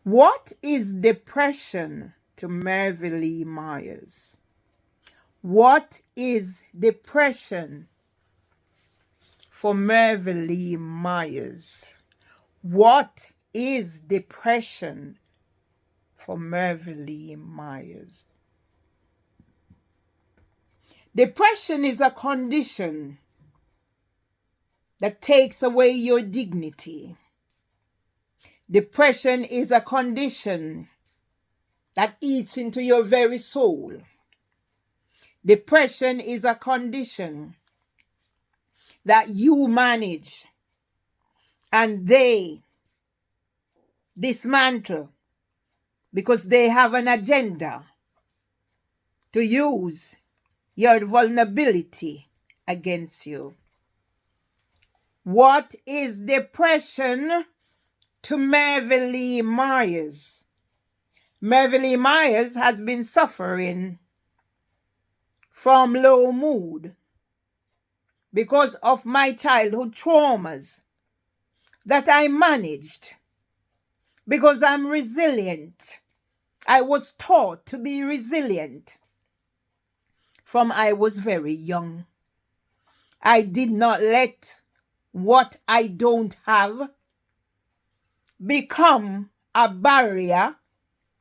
What is depression to Mervyn Lee Myers? What is depression for Mervyn Lee Myers? What is depression for Mervyn Lee Myers? Depression is a condition that takes away your dignity. Depression is a condition that eats into your very soul. Depression is a condition that you manage and they dismantle because they have an agenda to use your vulnerability against you. What is depression to Mervyn Lee Myers? Mervyn Lee Myers has been suffering from low mood because of my childhood traumas that I managed because I'm resilient. I was taught to be resilient from I was very young. I did not let what I don't have become a barrier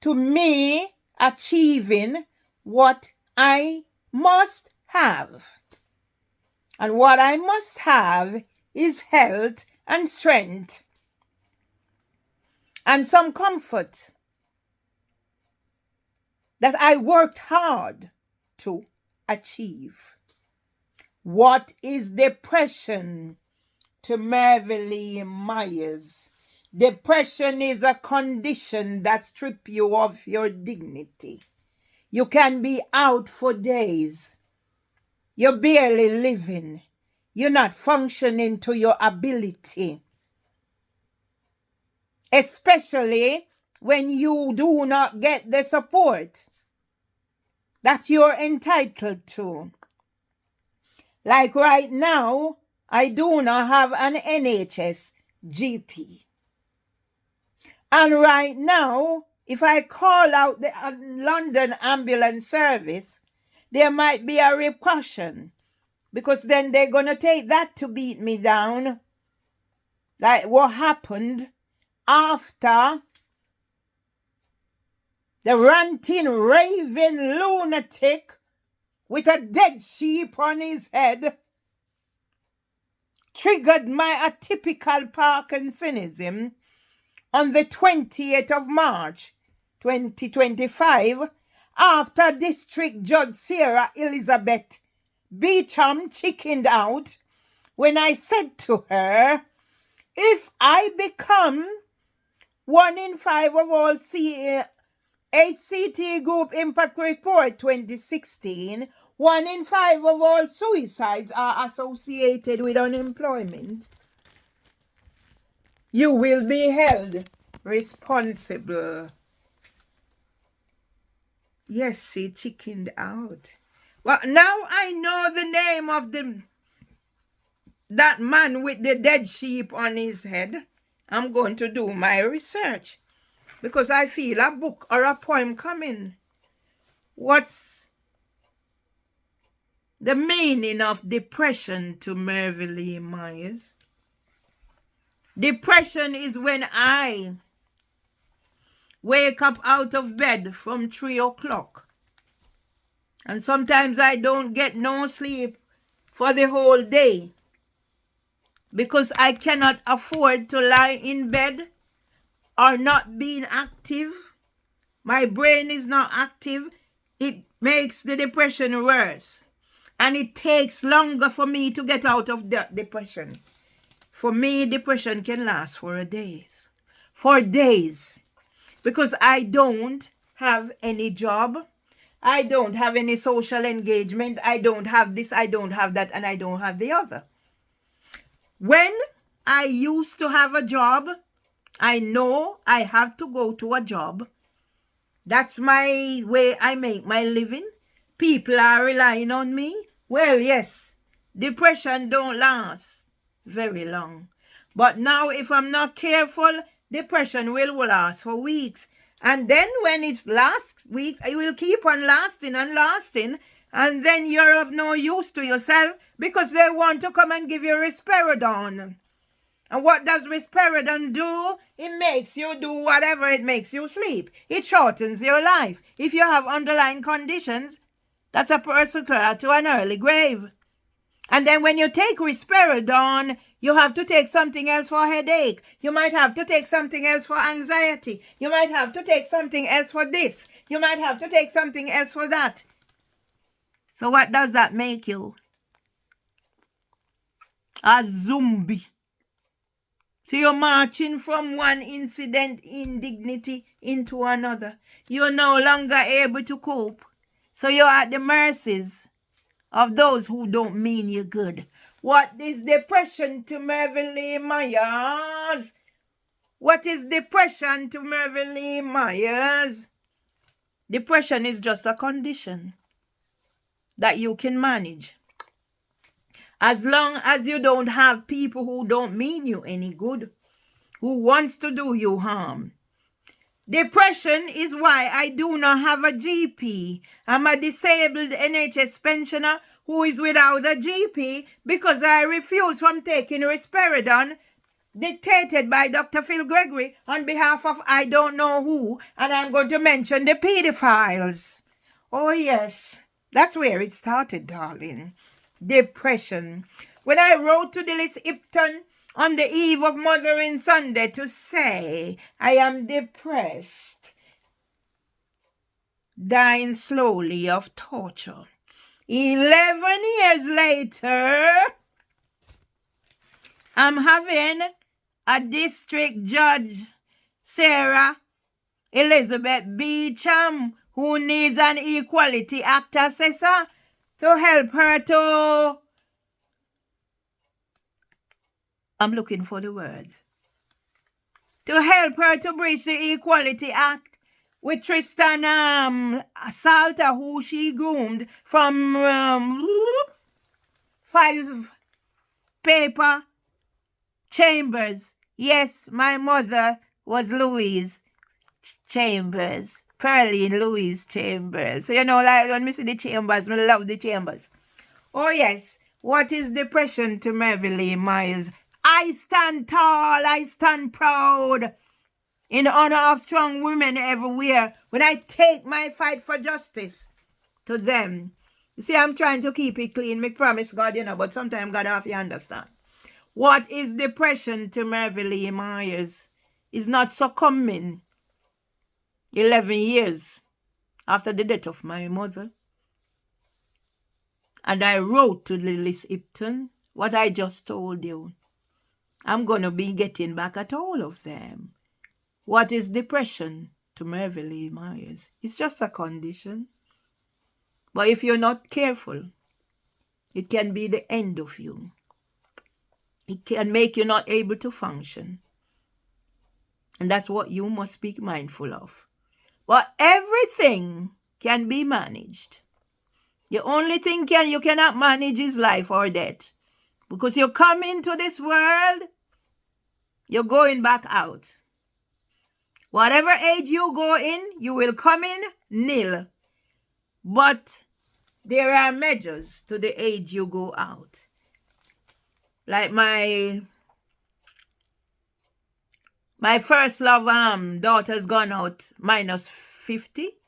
to me achieving what I must have. And what I must have is health and strength and some comfort that I worked hard to achieve. What is depression to Mervyn Lee Myers? Depression is a condition that strips you of your dignity. You can be out for days. You're barely living. You're not functioning to your ability. Especially when you do not get the support that you're entitled to. Like right now, I do not have an NHS GP. And right now, if I call out the London ambulance service, there might be a repercussion because then they're going to take that to beat me down. Like what happened after the ranting, raving lunatic with a dead sheep on his head triggered my atypical Parkinsonism on the 28th of March, 2025, after District Judge Sarah Elizabeth Beecham chickened out when I said to her, if I become 1 in 5 of all HCT Group Impact Report 2016, 1 in 5 of all suicides are associated with unemployment, you will be held responsible. Yes, she chickened out. Well, now I know the name of that man with the dead sheep on his head. I'm going to do my research because I feel a book or a poem coming. What's the meaning of depression to Mervyn Lee Myers? Depression is when I wake up out of bed from 3 o'clock. And sometimes I don't get no sleep for the whole day because I cannot afford to lie in bed or not being active. My brain is not active. It makes the depression worse. And it takes longer for me to get out of that depression. For me, depression can last for days. For days. Because I don't have any job. I don't have any social engagement. I don't have this, I don't have that, and I don't have the other. When I used to have a job, I know I have to go to a job. That's my way I make my living. People are relying on me. Well, yes, depression don't last very long. But now if I'm not careful, depression will last for weeks. And then when it lasts weeks, it will keep on lasting and lasting. And then you're of no use to yourself because they want to come and give you risperidone. And what does risperidone do? It makes you do whatever it makes you sleep. It shortens your life. If you have underlying conditions, that's a person to an early grave. And then when you take risperidone, you have to take something else for headache. You might have to take something else for anxiety. You might have to take something else for this. You might have to take something else for that. So what does that make you? A zombie. So you're marching from one incident indignity into another. You're no longer able to cope. So you're at the mercies of those who don't mean you good. What is depression to Mervyn Lee Myers? What is depression to Mervyn Lee Myers? Depression is just a condition that you can manage. As long as you don't have people who don't mean you any good, who wants to do you harm. Depression is why I do not have a GP. I'm a disabled NHS pensioner who is without a GP because I refuse from taking risperidone dictated by Dr. Phil Gregory on behalf of I don't know who, and I'm going to mention the pedophiles. Oh yes, that's where it started, darling. Depression. When I wrote to Dilys Ipton on the eve of Mothering Sunday to say I am depressed, dying slowly of torture. 11 years later, I'm having a district judge, Sarah Elizabeth Beecham, who needs an Equality Act assessor to help her to, I'm looking for the word, to help her to breach the Equality Act with Tristan Salter, who she groomed from 5 paper Chambers. Yes, my mother was Louise Chambers. Pearline Louise Chambers. So, you know, like when we see the Chambers, we love the Chambers. Oh, yes. What is depression to Mervyn Lee Myers? I stand tall. I stand proud in honor of strong women everywhere when I take my fight for justice to them. You see, I'm trying to keep it clean. Me promise God, you know, but sometimes God have to understand. What is depression to Mervyn Lee Myers? Is not succumbing 11 years after the death of my mother. And I wrote to Dilys Ipton what I just told you. I'm going to be getting back at all of them. What is depression to Mervyn Lee Myers? It's just a condition. But if you're not careful, it can be the end of you. It can make you not able to function. And that's what you must be mindful of. But everything can be managed. The only thing you cannot manage is life or death. Because you come into this world, you're going back out. Whatever age you go in, you will come in nil. But there are measures to the age you go out. Like my first love daughter's gone out minus 50.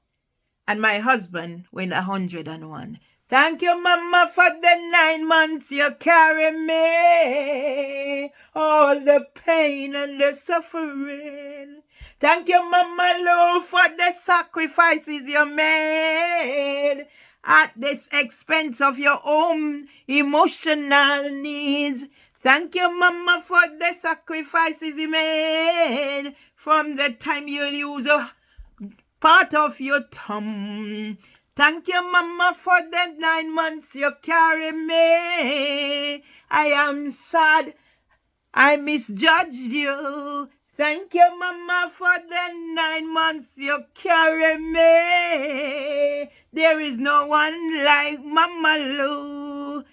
And my husband went 101. Thank you, Mama, for the 9 months you carry me. All the pain and the suffering. Thank you, Mama Lou, for the sacrifices you made at this expense of your own emotional needs. Thank you, Mama, for the sacrifices you made from the time you use a part of your thumb. Thank you, Mama, for the 9 months you carry me. I am sad I misjudged you. Thank you, Mama, for the 9 months you carry me. There is no one like Mama Lou.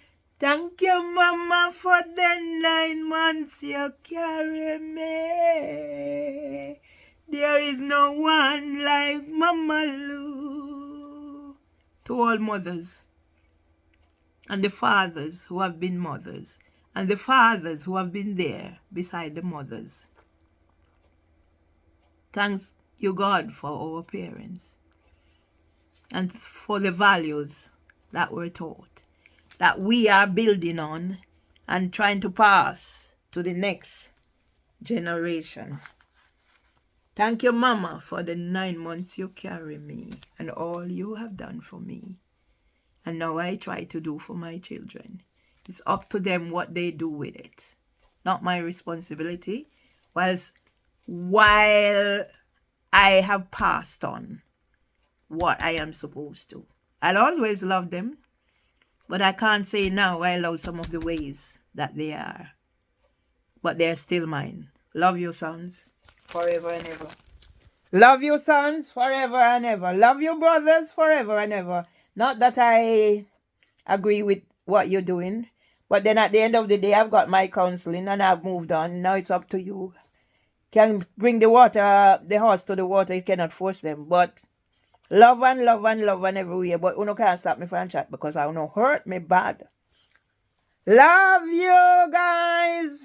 Thank you, Mama, for the 9 months you carry me. There is no one like Mama Lou. To all mothers, and the fathers who have been mothers, and the fathers who have been there beside the mothers. Thanks you, God, for our parents and for the values that were taught, that we are building on and trying to pass to the next generation. Thank you, Mama, for the 9 months you carry me and all you have done for me. And now I try to do for my children. It's up to them what they do with it. Not my responsibility. While I have passed on what I am supposed to. I'll always love them, but I can't say now I love some of the ways that they are. But they're still mine. Love you, sons, forever and ever. Love you, sons, forever and ever. Love you, brothers, forever and ever. Not that I agree with what you're doing, but then at the end of the day, I've got my counseling and I've moved on. Now it's up to you. Can bring the horse to the water, you cannot force them. But love and love and love and everywhere. But you can't stop me from chat because I don't hurt me bad. Love you guys.